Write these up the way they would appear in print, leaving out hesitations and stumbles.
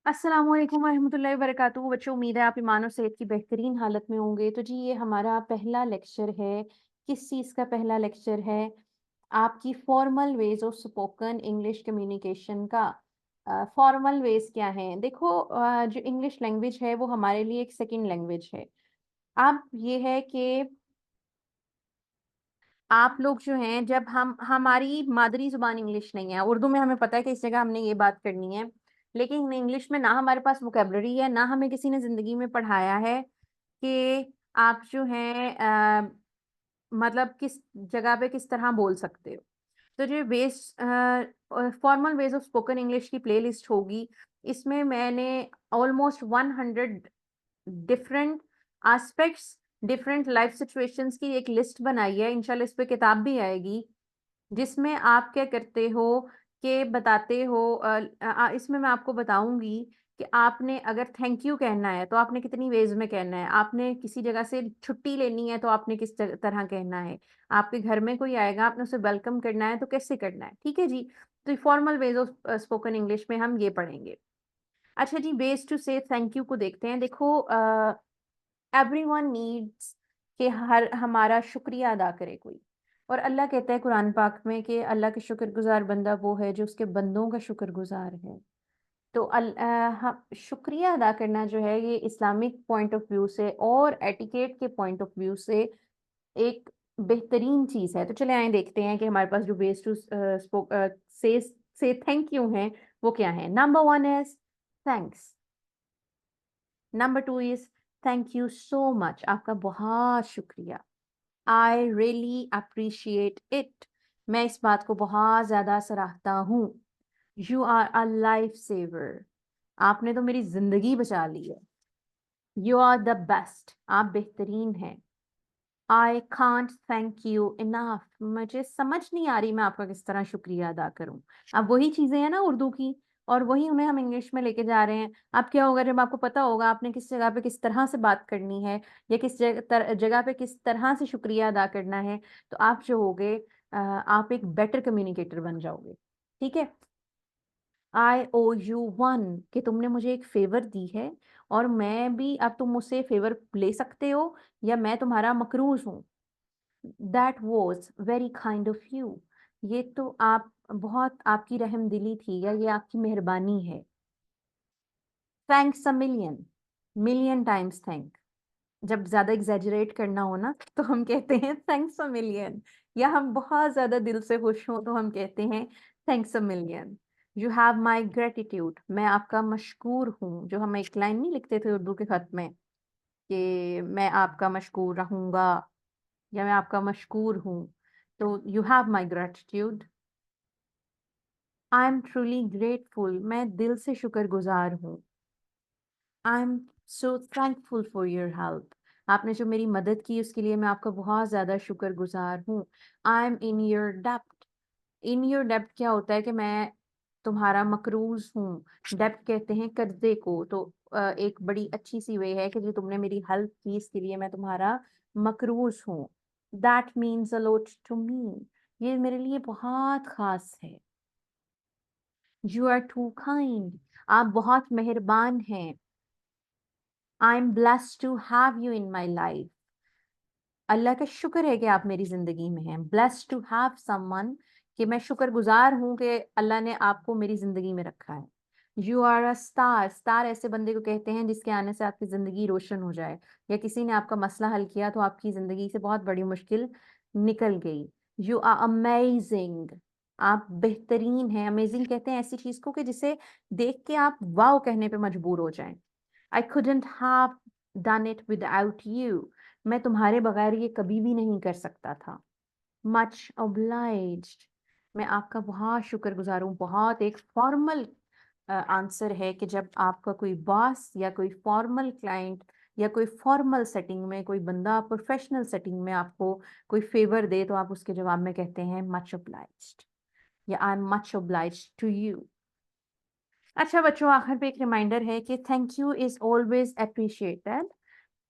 अस्सलाम वालेकुम वरहमतुल्लाहि वबरकातुहू। बच्चों, उम्मीद है आप ईमान और सेहत की बेहतरीन हालत में होंगे। तो जी, ये हमारा पहला लेक्चर है। किस चीज़ का पहला लेक्चर है? आपकी formal ways of spoken English communication का। फॉर्मल वेज क्या हैं? देखो, जो इंग्लिश लैंग्वेज है वो हमारे लिए एक सेकंड लैंग्वेज है। अब ये है कि आप लोग जो हैं, जब हम हमारी मादरी ज़ुबान इंग्लिश नहीं है, उर्दू में हमें पता है कि इस जगह हमने ये बात करनी है, लेकिन इंग्लिश में ना हमारे पास वोकैब्युलरी है, ना हमें किसी ने ज़िंदगी में पढ़ाया है कि आप जो हैं मतलब किस जगह पे किस तरह बोल सकते हो। तो जो formal ways of spoken English की प्लेलिस्ट होगी, इसमें मैंने almost 100 different aspects, different life situations की एक लिस्ट बनाई है। इंशाल्लाह इस पे किताब भी आएगी, जिसमें आप क्या करते हो कि बताते हो। इसमें मैं आपको बताऊँगी कि आपने अगर थैंक यू कहना है, तो आपने कितनी वेज़ में कहना है। आपने किसी जगह से छुट्टी लेनी है, तो आपने किस तरह कहना है। आपके घर में कोई आएगा, आपने उसे वेलकम करना है, तो कैसे करना है, ठीक है जी? तो formal ways of spoken English में हम ये पढ़ेंगे। अच्छा जी, ways to say thank you को देखते हैं। देखो, एवरीवन नीड्स कि हर हमारा शुक्रिया अदा करे कोई। और अल्लाह कहता है कुरान पाक में कि अल्लाह के शुक्रगुज़ार बंदा वो है जो उसके बंदों का शुक्रगुज़ार है। तो शुक्रिया अदा करना जो है, ये इस्लामिक पॉइंट ऑफ व्यू से और एटिकेट के पॉइंट ऑफ व्यू से एक बेहतरीन चीज़ है। तो चलें आइए देखते हैं कि हमारे पास जो ways to say thank you हैं, वो क्या हैं? Number 1 is thanks. Number 2 is thank you so much, आपका बहुत शुक्रिया। आई रियली एप्रिशिएट इट, मैं इस बात को बहुत ज़्यादा सराहता हूँ। You are a life saver, आपने तो मेरी ज़िंदगी बचा ली है। यू आर द बेस्ट, आप बेहतरीन हैं। I can't thank you enough, मुझे समझ नहीं आ रही मैं आपका किस तरह शुक्रिया अदा करूं। अब वही चीजें हैं ना उर्दू की, और वही उन्हें हम इंग्लिश में लेके जा रहे हैं। अब क्या होगा, जब आपको पता होगा आपने किस जगह पे किस तरह से बात करनी है, या किस जगह पे किस तरह से शुक्रिया अदा करना है, तो आप जो होगे, आप एक बेटर कम्युनिकेटर बन जाओगे। ठीक है। आई ओ यू वन, कि तुमने मुझे एक फेवर दी है, और मैं भी, अब तुम मुझसे फेवर ले सकते हो, या मैं तुम्हारा मकरूज हूँ। That was very kind of you, ये तो आप बहुत, आपकी रहमदिली थी, या ये आपकी मेहरबानी है। Thanks a million, million times thank, जब ज्यादा एग्जैजरेट करना हो ना, तो हम कहते हैं थैंक्स अ मिलियन। या हम बहुत ज्यादा दिल से खुश हों, तो हम कहते हैं thanks a million. You have my gratitude, मैं आपका मशकूर हूँ। जो हम एक लाइन नहीं लिखते थे उर्दू के खत में कि मैं आपका मशकूर रहूंगा, या मैं आपका मशकूर हूँ, तो you have my gratitude. I am truly grateful, मैं दिल से शुक्रगुजार हूँ। I am so thankful for your help, आपने जो मेरी मदद की उसके लिए मैं आपका बहुत ज़्यादा शुक्रगुजार हूँ। I am in your dept, in your डेप्ट क्या होता है कि मैं तुम्हारा मकरूज हूँ। डेप्ट कहते हैं कर्जे को, तो एक बड़ी अच्छी सी वे है कि जो तुमने मेरी हेल्प की इसके लिए मैं तुम्हारा मकरूज हूँ। That means a lot to me, ये मेरे लिए बहुत खास है। यू आर टू काइंड, आप बहुत मेहरबान हैं। I am blessed to have you in my life, अल्लाह का शुक्र है कि आप मेरी ज़िंदगी में हैं। ब्लेस्ड टू हैव समवन, कि मैं शुक्रगुज़ार हूँ कि अल्लाह ने आपको मेरी ज़िंदगी में रखा है। You are a star, star ऐसे बंदे को कहते हैं जिसके आने से आपकी ज़िंदगी रोशन हो जाए, या किसी ने आपका मसला हल किया तो आपकी ज़िंदगी से बहुत बड़ी मुश्किल निकल गई। यू आर अमेजिंग, आप बेहतरीन हैं। अमेजिंग कहते हैं ऐसी चीज़ को कि जिसे देख के आप वाओ कहने पे मजबूर हो जाएँ। I couldn't have done it without you, मैं तुम्हारे बगैर ये कभी भी नहीं कर सकता था। मच ऑब्लाइज्ड, मैं आपका बहुत शुक्रगुजार हूँ। बहुत एक फॉर्मल आंसर है कि जब आपका कोई बॉस या कोई फॉर्मल क्लाइंट या कोई फॉर्मल सेटिंग में कोई बंदा प्रोफेशनल सेटिंग में आपको कोई फेवर दे, तो आप उसके जवाब में कहते हैं मच ऑब्लाइज्ड, या I am much obliged to you. अच्छा बच्चों, आखिर पे एक रिमाइंडर है कि thank you is always appreciated.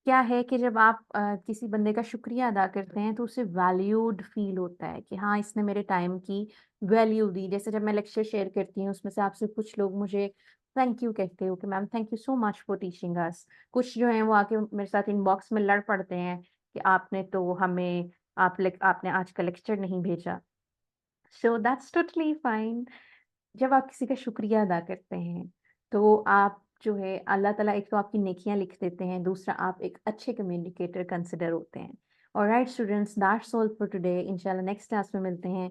क्या है कि जब आप किसी बंदे का शुक्रिया अदा करते हैं, तो उसे वैल्यूड फील होता है कि हाँ, इसने मेरे टाइम की वैल्यू दी। जैसे जब मैं लेक्चर शेयर करती हूँ, उसमें से आपसे कुछ लोग मुझे थैंक यू कहते हो कि ma'am thank you so much for teaching us. कुछ जो हैं वो आके मेरे साथ इनबॉक्स में लड़ पड़ते हैं कि आपने तो हमें आपने आज का लेक्चर नहीं भेजा। So that's totally fine. जब आप किसी का शुक्रिया अदा करते हैं, तो आप जो है अल्लाह ताला एक तो आपकी नेकियां लिख देते हैं, दूसरा आप एक अच्छे कम्युनिकेटर कंसिडर होते हैं। Alright students, that's all for today. इंशाल्लाह नेक्स्ट क्लास में मिलते हैं।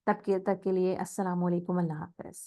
तब के लिए अस्सलाम वालेकुम, अल्लाह हाफ़िज़।